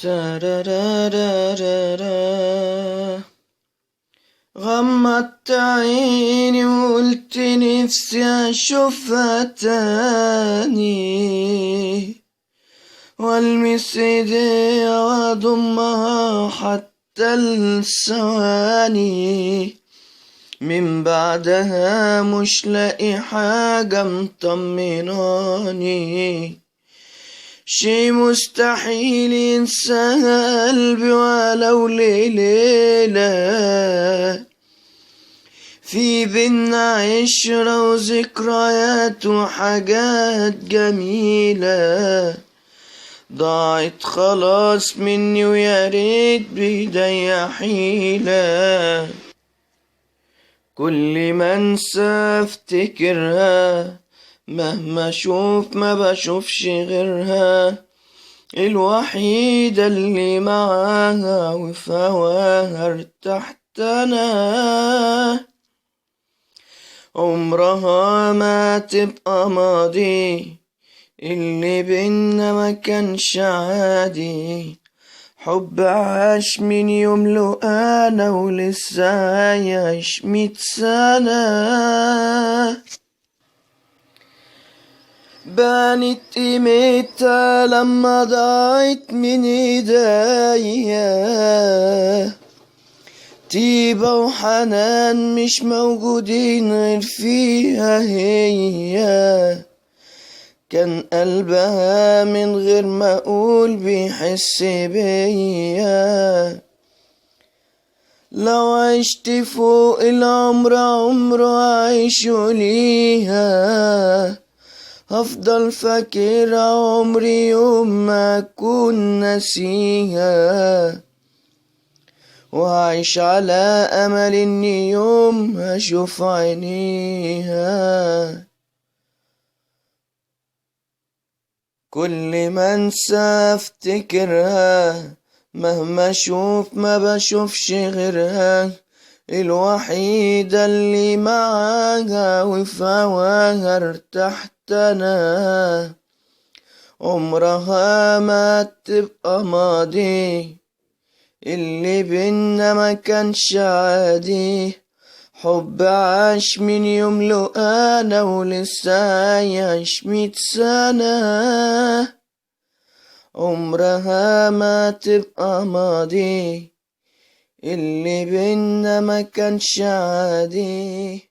تارارارارارا. غمضت عيني وقلت نفسي اشوفها تاني، والمس ايديها واضمها حتى الثواني. من بعدها مش لاقي حاجة مطمناني، شي مستحيل ينساها قلبي ولو ليلة. في بينا عشرة وذكريات وحاجات جميلة، ضاعت خلاص مني ويا ريت بيديا حيلة. كل ما انسى افتكرها، مهما اشوف ما بشوفش غيرها، الوحيدة اللي معاها وفي هواها ارتحت انا. عمرها ما تبقى ماضي، اللي بينا ما كانش عادي، حب عاش من يوم له انا ولسه عايش 100 سنة. بانت قيمتها لما ضاعت من ايديا، طيبة وحنان مش موجودين غير فيها هي. كان قلبها من غير ما اقول بيحس بيا، لو عشت فوق العمر عمره عايشه ليها، هفضل فاكرها عمري يوم ما اكون ناسيها، وعايش على امل اني يوم اشوف عينيها. كل ما انسى افتكرها، مهما اشوف ما بشوفش غيرها، الوحيدة اللي معاها وفي هواها ارتحت انا. عمرها ما تبقى ماضي، اللي بينا ما كانش عادي، حب عاش من يوم له انا ولسه عايش 100 سنة. عمرها ما تبقى ماضي، اللي بينا ما كانش عادي.